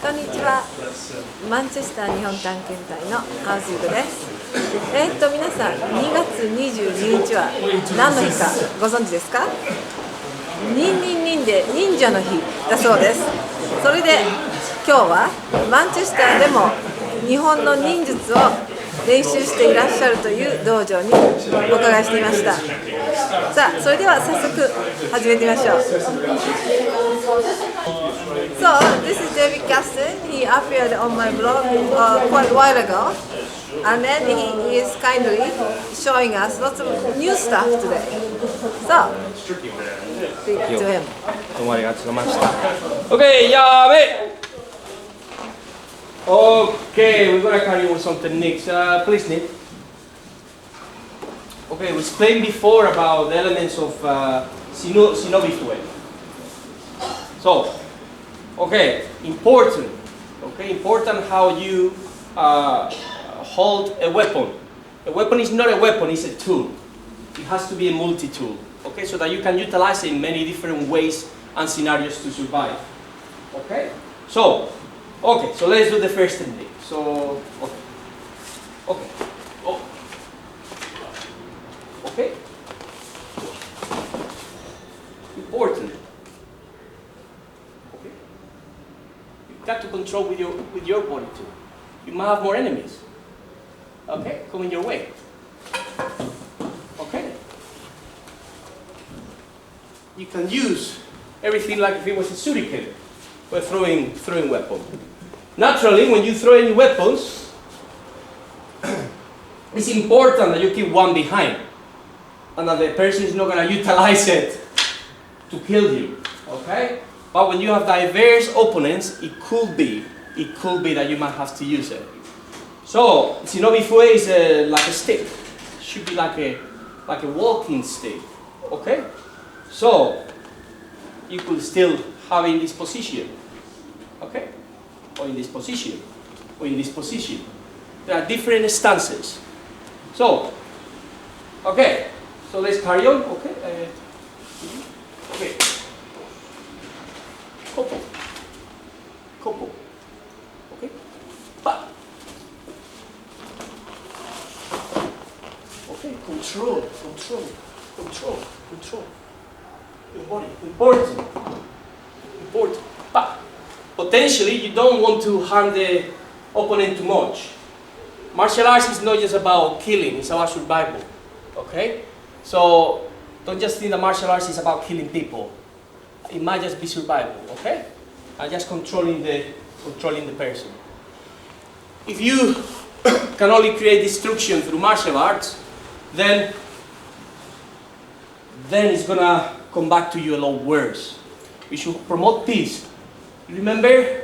こんにちは。マンチェスター日本探検隊のハウスユグです。皆さん、2月22日は何の日かご存知ですか？忍忍忍で忍者の日だそうです。それで今日はマンチェスターでも日本の忍術を練習していらっしゃるという道場にお伺いしていました。さあ、それでは早速始めてみましょう。So, this is David Gaston. He appeared on my blog quite a while ago, and then he is kindly showing us lots of new stuff today. So, speak to him. どうもありがとうございました。Okay, yeah, mate. Okay, we're gonna carry on with something next. Please, Nick. Okay, we explained before about the elements of shinobi fue. So, okay, important how you hold a weapon. A weapon is not a weapon, it's a tool. It has to be a multi-tool, okay, so that you can utilize it in many different ways and scenarios to survive. Okay, so let's do the first technique. So, okay. Okay? Important. Okay? You've got to control with your body too. You might have more enemies. Okay? Coming your way. Okay? You can use everything like if it was a shuriken or throwing weapon. Naturally, when you throw any weapons, it's important that you keep one behind. And that the person is not going to utilize it to kill you, okay? But when you have diverse opponents, it could be that you might have to use it. So, shinobi fue is like a stick. It should be like a walking stick, okay? So, you could still have it in this position, okay? Or in this position, or in this position. There are different stances. So, okay. So let's carry on, okay? Okay. Kopo. Okay? But. Okay, control. Your body, important. But potentially you don't want to harm the opponent too much. Martial arts is not just about killing, it's about survival, okay? So, don't just think that martial arts is about killing people. It might just be survival, okay? And just controlling the person. If you can only create destruction through martial arts, then it's gonna come back to you a lot worse. We should promote peace. Remember,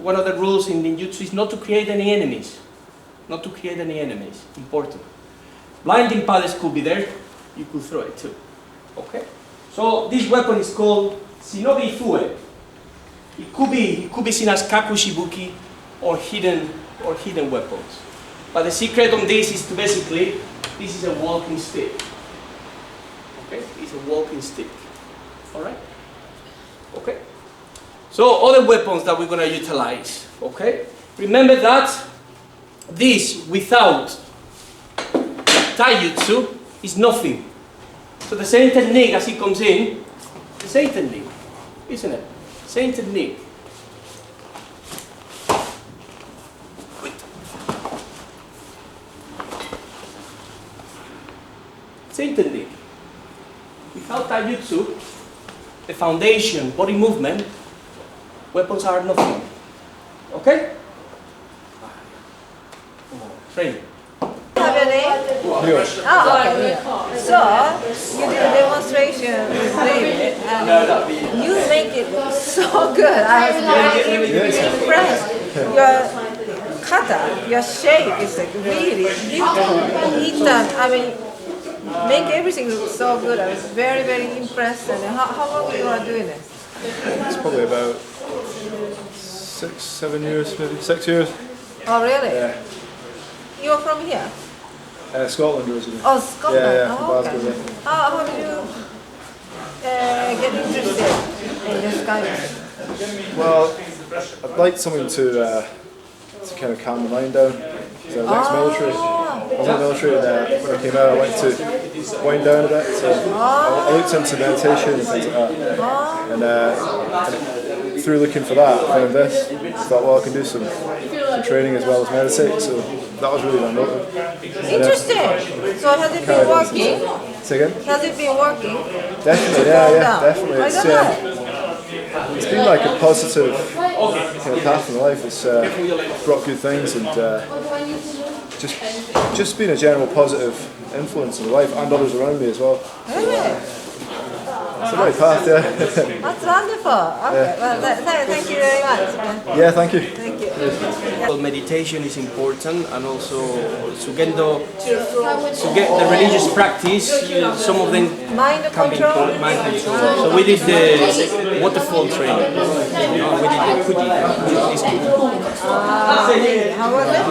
one of the rules in ninjutsu is not to create any enemies. Important. Blinding paddles could be there, you could throw it too. Okay? So this weapon is called shinobi fue. It could be seen as kakushibuki or hidden weapons. But the secret on this is to basically, this is a walking stick. Okay? It's a walking stick. Alright? Okay? So other weapons that we're gonna utilize. Okay? Remember that this without taijutsu is nothing. So the same technique as it comes in, the same technique, isn't it? Same technique. Same technique. Without taijutsu, the foundation, body movement, weapons are nothing. Okay? Training. Have your name? Oh, okay. So, you did a demonstration with David, and you make it so good. I was really impressed. Your kata, your shape is like really beautiful. I mean, make everything look so good. I was very, very impressed. And how long you are doing this? It's probably about 6, 7 years, maybe 6 years. Oh, really? Yeah. You're from here? Scotland originally. Oh, Scotland. Yeah, Oh, Glasgow, okay. yeah. How did you get interested in this kind of thing? Well, I'd like something to kind of calm the mind down. So ex-military. I was in the military, and when I came out, I wanted to wind down a bit. So I looked into meditation and things like that. And through looking for that, I found this. I thought, well, I can do some training as well as meditate. So that was really my motive. Interesting. So has it been working? Say again? Has it been working? Definitely, yeah, definitely. It's been like a positive kind of path in life. It's brought good things and just been a general positive influence in life and others around me as well. Really? It's the right path, yeah. That's wonderful. Okay, well, thank you very much. Yeah, thank you. Thank you. Well, meditation is important, and also to get the religious practice, some of them Mind can be control? called mind control. So we did the waterfall training. We did the Fuji. How was it?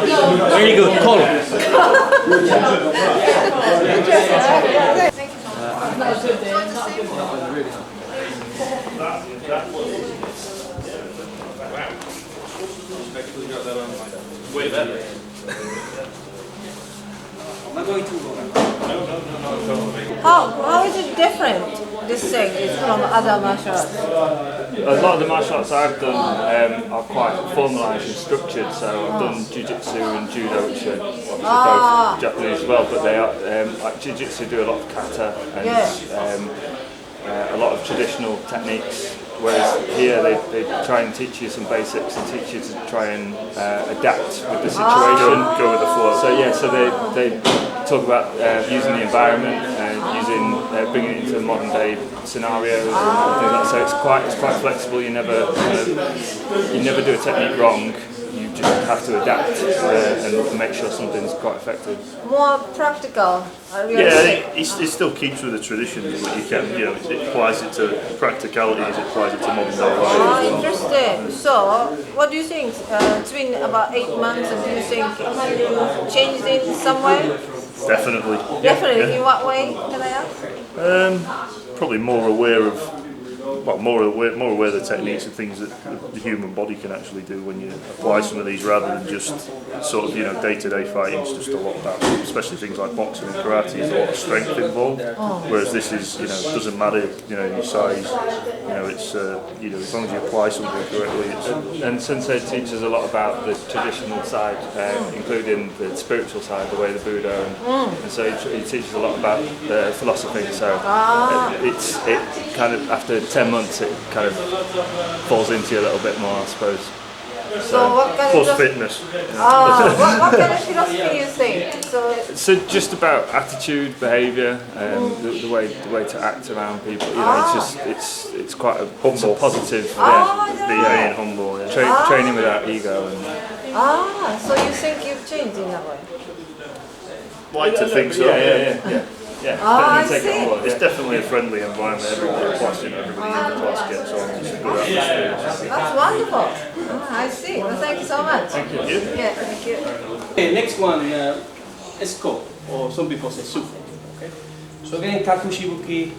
Very good. Call. Way better. I'm not going to go. How is it different, this thing, is from other martial arts? A lot of the martial arts I've done are quite formalised and structured, so I've done jiu-jitsu and judo, which are obviously both Japanese as well, but they are, like jiu-jitsu do a lot of kata and a lot of traditional techniques, whereas here they try and teach you some basics and teach you to try and adapt with the situation, go with the flow. So yeah, so they talk about using the environment and bringing it into modern day scenarios and things like that. So it's quite flexible. You never do a technique wrong. You just have to adapt and make sure something's quite effective. More practical. Yeah, it still keeps with the traditions, but you can, it applies it to practicality as it applies it to modern day life. Interesting. So, what do you think? It's been about 8 months, and do you think you changed in some way? Definitely. Definitely. Yeah. In what way, can I ask? Probably more aware of. Well, more aware of the techniques and things that the human body can actually do when you apply some of these, rather than just sort of day-to-day fighting. It's just a lot of that, especially things like boxing and karate. There's a lot of strength involved, whereas this is, doesn't matter, your size. It's as long as you apply something correctly. And Sensei teaches a lot about the traditional side, including the spiritual side, the way the Buddha, and so he teaches a lot about the philosophy. So it kind of, after 10 months, it kind of falls into you a little bit more, I suppose. So what kind Plus of fitness. what kind of philosophy you think? So just about attitude, behaviour, the way to act around people. It's quite a positive. Being humble. Yeah. Training without ego. So you think you've changed in that way? Like to think so. Yeah. I see. It's definitely a friendly environment. Everybody in the class gets on. It's a good atmosphere. That's wonderful. I see. Well, thank you so much. Thank you. Yeah, thank you. Okay, next one, Esko, or some people say Suko. Okay. So again, Kakushibuki.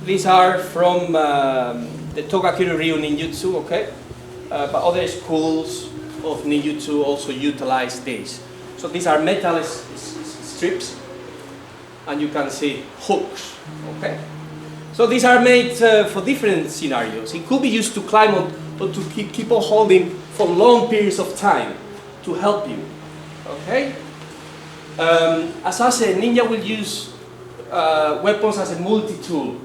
These are from the Togakuri Ryu Ninjutsu, okay? But other schools of ninjutsu also utilize these. So these are metal strips, and you can see hooks, okay? So these are made for different scenarios. It could be used to climb on, or to keep on holding for long periods of time to help you, okay? As I said, ninja will use weapons as a multi-tool,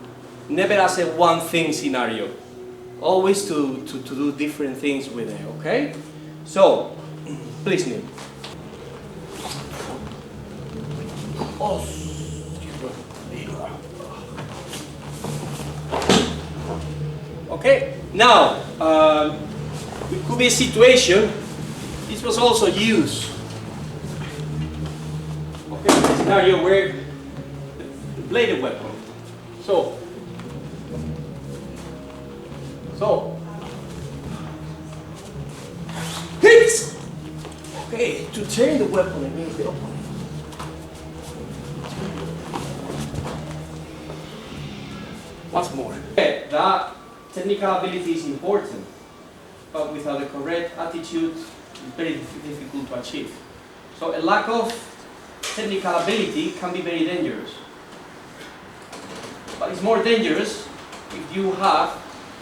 never as a one-thing scenario. Always to do different things with it, okay? So, please kneel. Okay, now, it could be a situation, this was also used, okay, in a scenario where the bladed weapon. So, hits! Okay, to turn the weapon against the opponent. Once more. Okay, that technical ability is important. but without the correct attitude, it's very difficult to achieve. So a lack of technical ability can be very dangerous. But it's more dangerous if you have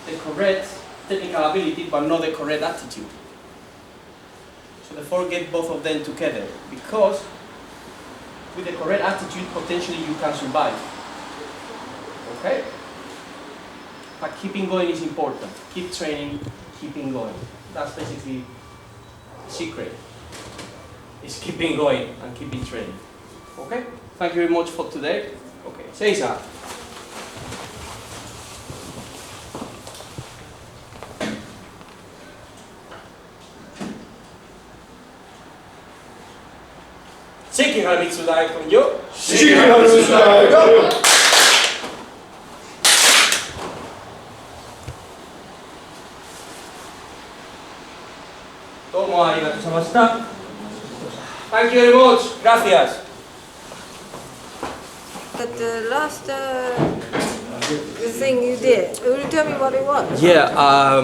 the correct technical ability but not the correct attitude. So therefore get both of them together, because with the correct attitude potentially you can survive. Okay? But keeping going is important. Keep training, keeping going. That's basically the secret. Is keeping going and keeping training. Okay? Thank you very much for today. Okay, Cesar. Shiki Haramitsu Dai Konyo. Shiki Haramitsu Dai Konyo. どうもありがとうございました。Thank you very much. Gracias. But the last thing you did, will you tell me what it was? Yeah,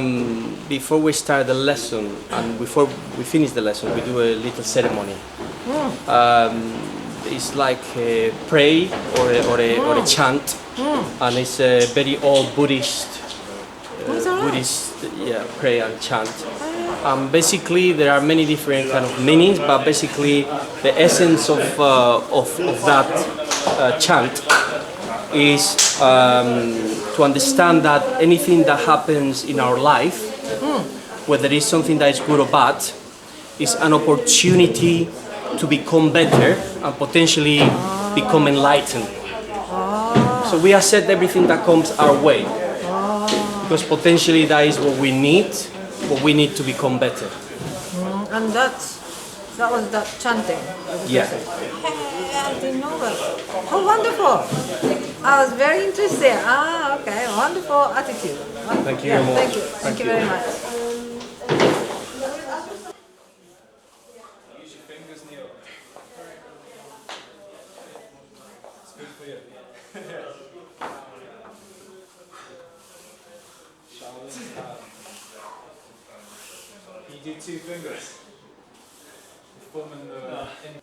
before we start the lesson and before we finish the lesson, we do a little ceremony. It's like a pray or a chant, and it's a very old Buddhist pray and chant. Basically, there are many different kind of meanings, but basically, the essence of that chant is to understand that anything that happens in our life, whether it's something that is good or bad, is an opportunity to become better and potentially become enlightened. So we accept everything that comes our way, because potentially that is what we need to become better. And that was that chanting. Yeah. Hey, I didn't know that. Oh, wonderful! I was very interested. Okay, wonderful attitude. Thank you very much. Thank you. Thank you very much. Use your fingers, Neil. It's good for you. Can you do two fingers? The thumb and the